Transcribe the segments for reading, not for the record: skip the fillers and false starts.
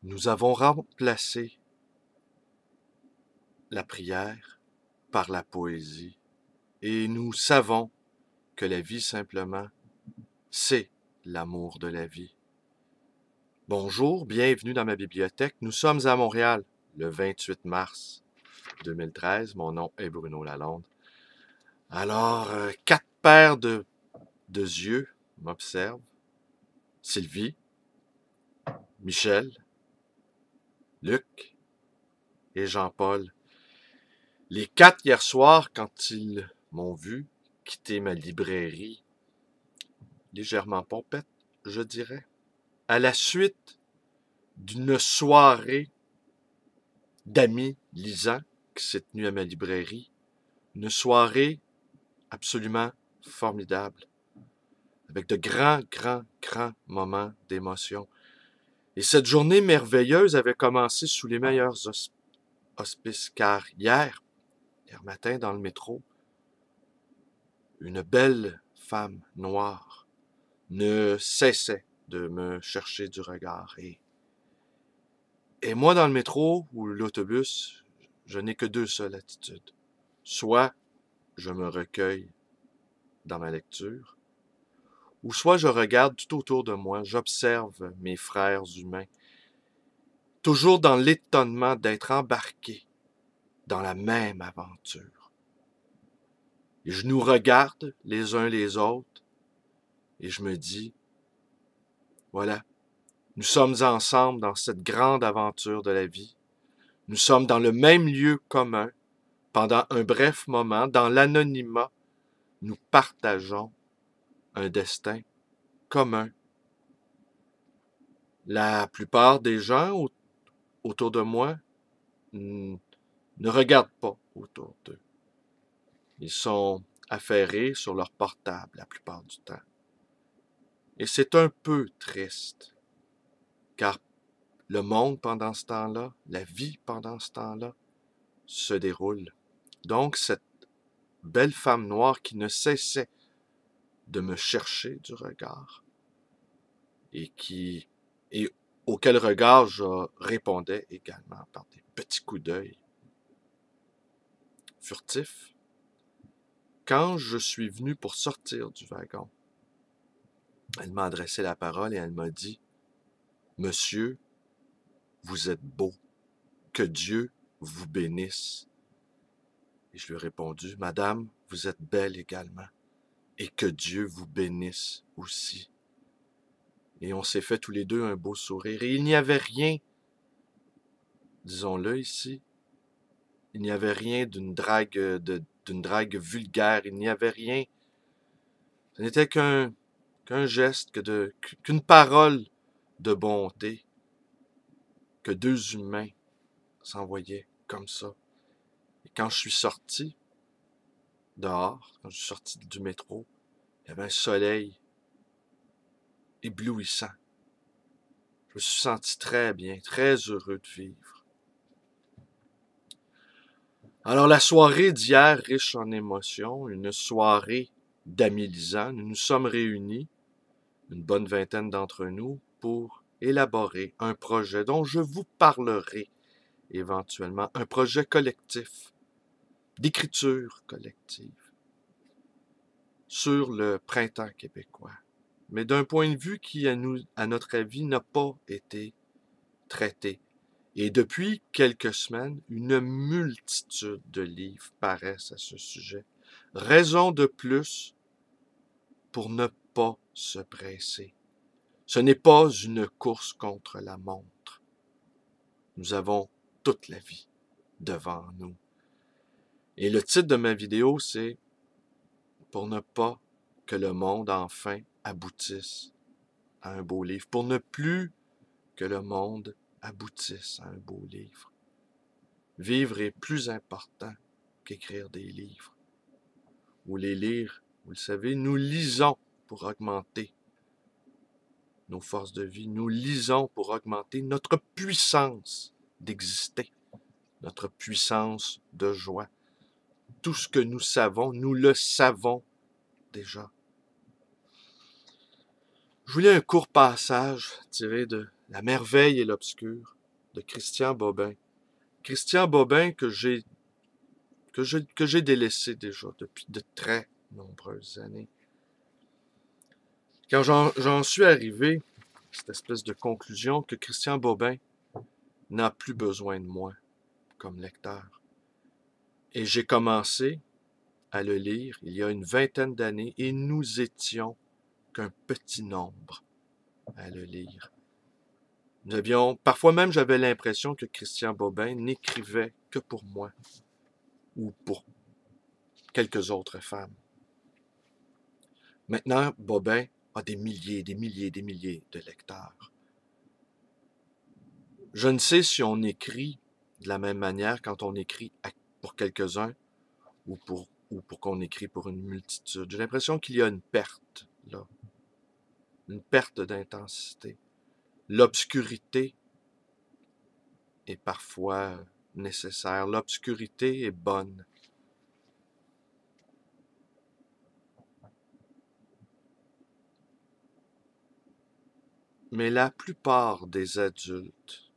Nous avons remplacé la prière par la poésie et nous savons que la vie simplement, c'est l'amour de la vie. Bonjour, bienvenue dans ma bibliothèque. Nous sommes à Montréal le 28 mars 2013. Mon nom est Bruno Lalonde. Alors, quatre paires de yeux m'observent. Sylvie, Michel, Luc et Jean-Paul. Les quatre hier soir, quand ils m'ont vu quitter ma librairie, légèrement pompette, je dirais, à la suite d'une soirée d'amis lisants qui s'est tenue à ma librairie, une soirée absolument formidable, avec de grands moments d'émotion. Et cette journée merveilleuse avait commencé sous les meilleurs auspices, car hier matin dans le métro, une belle femme noire ne cessait de me chercher du regard. Et moi, dans le métro ou l'autobus, je n'ai que deux seules attitudes. Soit je me recueille dans ma lecture, ou soit je regarde tout autour de moi, j'observe mes frères humains, toujours dans l'étonnement d'être embarqués dans la même aventure. Et je nous regarde les uns les autres, et je me dis, voilà, nous sommes ensemble dans cette grande aventure de la vie. Nous sommes dans le même lieu commun. Pendant un bref moment, dans l'anonymat, nous partageons un destin commun. La plupart des gens autour de moi ne regardent pas autour d'eux. Ils sont affairés sur leur portable la plupart du temps. Et c'est un peu triste, car le monde pendant ce temps-là, la vie pendant ce temps-là, se déroule. Donc, cette belle femme noire qui ne cessait de me chercher du regard et auquel regard je répondais également par des petits coups d'œil furtifs. Quand je suis venu pour sortir du wagon, elle m'a adressé la parole et elle m'a dit « Monsieur, vous êtes beau, que Dieu vous bénisse. » Et je lui ai répondu « Madame, vous êtes belle également, et que Dieu vous bénisse aussi. » Et on s'est fait tous les deux un beau sourire. Et il n'y avait rien, disons-le ici, il n'y avait rien d'une drague vulgaire, il n'y avait rien. Ce n'était qu'un geste, qu'une parole de bonté, que deux humains s'envoyaient comme ça. Et quand je suis sorti dehors, quand je suis sorti du métro, il y avait un soleil éblouissant. Je me suis senti très bien, très heureux de vivre. Alors la soirée d'hier, riche en émotions, une soirée d'amis lisants, nous nous sommes réunis, une bonne vingtaine d'entre nous, pour élaborer un projet dont je vous parlerai éventuellement, un projet collectif, d'écriture collective, sur le printemps québécois, mais d'un point de vue qui, à notre avis, n'a pas été traité. Et depuis quelques semaines, une multitude de livres paraissent à ce sujet. Raison de plus pour ne pas se presser. Ce n'est pas une course contre la montre. Nous avons toute la vie devant nous. Et le titre de ma vidéo, c'est « Pour ne pas que le monde enfin aboutisse à un beau livre. Pour ne plus que le monde aboutisse à un beau livre. » Vivre est plus important qu'écrire des livres. Ou les lire, vous le savez, nous lisons pour augmenter nos forces de vie. Nous lisons pour augmenter notre puissance d'exister, notre puissance de joie. Tout ce que nous le savons déjà. Je vous lis un court passage tiré de La merveille et l'obscur de Christian Bobin. Christian Bobin que j'ai délaissé déjà depuis de très nombreuses années. Quand j'en suis arrivé à cette espèce de conclusion que Christian Bobin n'a plus besoin de moi comme lecteur. Et j'ai commencé à le lire il y a une vingtaine d'années et nous étions qu'un petit nombre à le lire. Parfois même j'avais l'impression que Christian Bobin n'écrivait que pour moi ou pour quelques autres femmes. Maintenant, Bobin a des milliers de lecteurs. Je ne sais si on écrit de la même manière quand on écrit pour quelques-uns ou pour qu'on écrit pour une multitude. J'ai l'impression qu'il y a une perte, là. Une perte d'intensité. L'obscurité est parfois nécessaire. L'obscurité est bonne. Mais la plupart des adultes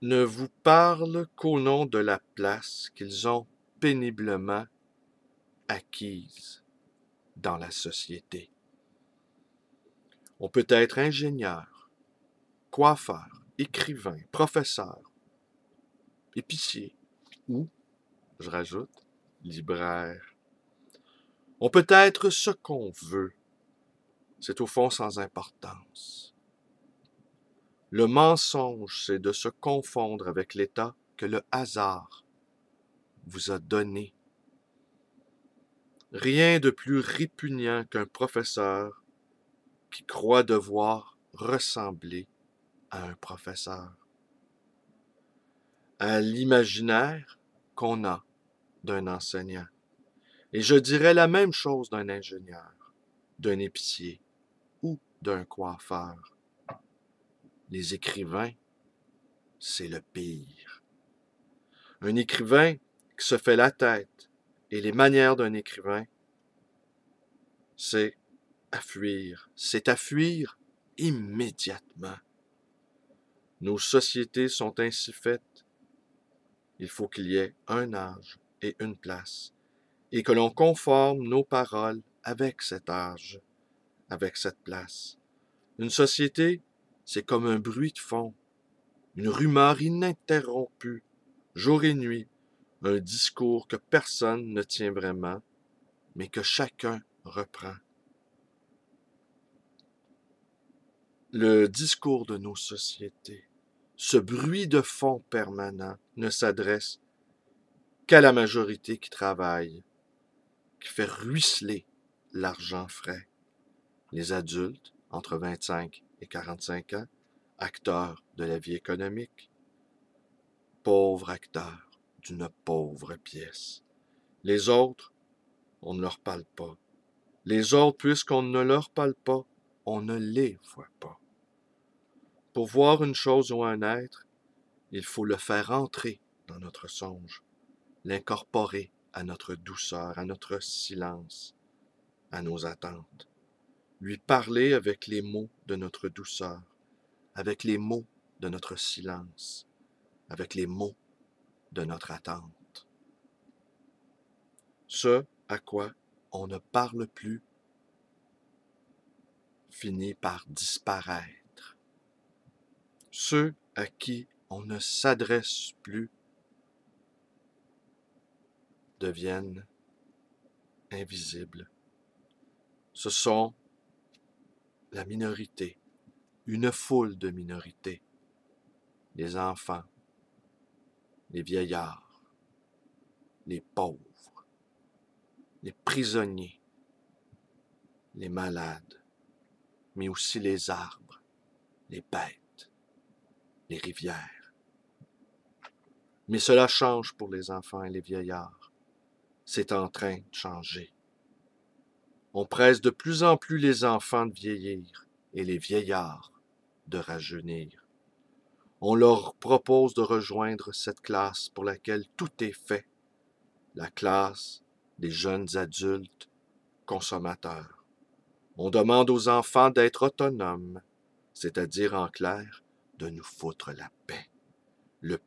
ne vous parlent qu'au nom de la place qu'ils ont péniblement acquise dans la société. On peut être ingénieur, coiffeur, écrivain, professeur, épicier ou, je rajoute, libraire. On peut être ce qu'on veut. C'est au fond sans importance. Le mensonge, c'est de se confondre avec l'état que le hasard vous a donné. Rien de plus répugnant qu'un professeur qui croit devoir ressembler à un professeur. À l'imaginaire qu'on a d'un enseignant. Et je dirais la même chose d'un ingénieur, d'un épicier ou d'un coiffeur. Les écrivains, c'est le pire. Un écrivain qui se fait la tête et les manières d'un écrivain, c'est à fuir. C'est à fuir immédiatement. Nos sociétés sont ainsi faites. Il faut qu'il y ait un âge et une place, et que l'on conforme nos paroles avec cet âge, avec cette place. Une société, c'est comme un bruit de fond, une rumeur ininterrompue, jour et nuit, un discours que personne ne tient vraiment, mais que chacun reprend. Le discours de nos sociétés, ce bruit de fond permanent, ne s'adresse qu'à la majorité qui travaille, qui fait ruisseler l'argent frais. Les adultes, entre 25 et 45 ans, acteurs de la vie économique, pauvres acteurs d'une pauvre pièce. Les autres, on ne leur parle pas. Les autres, puisqu'on ne leur parle pas, on ne les voit pas. Pour voir une chose ou un être, il faut le faire entrer dans notre songe, l'incorporer à notre douceur, à notre silence, à nos attentes. Lui parler avec les mots de notre douceur, avec les mots de notre silence, avec les mots de notre attente. Ce à quoi on ne parle plus finit par disparaître. Ceux à qui on ne s'adresse plus deviennent invisibles. Ce sont la minorité, une foule de minorités, les enfants, les vieillards, les pauvres, les prisonniers, les malades, mais aussi les arbres, les bêtes, les rivières. Mais cela change pour les enfants et les vieillards. C'est en train de changer. On presse de plus en plus les enfants de vieillir et les vieillards de rajeunir. On leur propose de rejoindre cette classe pour laquelle tout est fait, la classe des jeunes adultes consommateurs. On demande aux enfants d'être autonomes, c'est-à-dire en clair, de nous foutre la paix le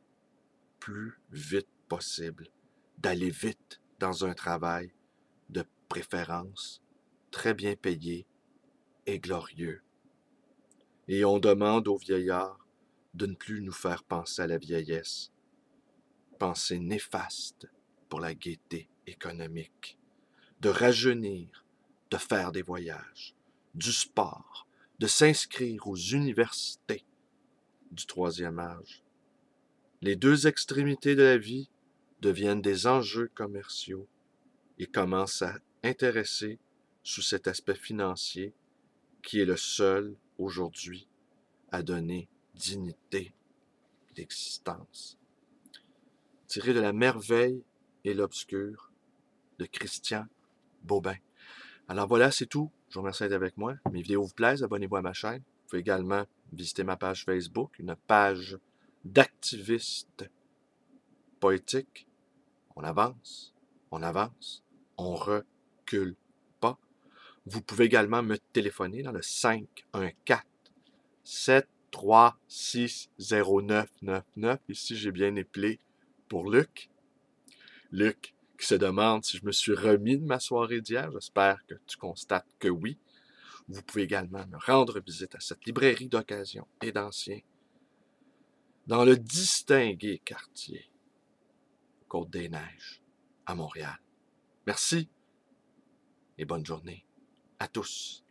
plus vite possible, d'aller vite dans un travail, de préférence, très bien payé et glorieux. Et on demande aux vieillards de ne plus nous faire penser à la vieillesse, pensée néfaste pour la gaieté économique, de rajeunir, de faire des voyages, du sport, de s'inscrire aux universités du troisième âge. Les deux extrémités de la vie deviennent des enjeux commerciaux et commencent à intéresser sous cet aspect financier qui est le seul aujourd'hui à donner dignité d'existence. Tiré de La merveille et l'obscur de Christian Bobin. Alors voilà, c'est tout. Je vous remercie d'être avec moi. Mes vidéos vous plaisent, abonnez-vous à ma chaîne. Vous pouvez également visiter ma page Facebook, une page d'activiste poétique. On avance, on recule pas. Vous pouvez également me téléphoner dans le 514-736-0999. Ici, j'ai bien appelé pour Luc. Luc qui se demande si je me suis remis de ma soirée d'hier. J'espère que tu constates que oui. Vous pouvez également me rendre visite à cette librairie d'occasion et d'anciens dans le distingué quartier Côte-des-Neiges à Montréal. Merci et bonne journée à tous.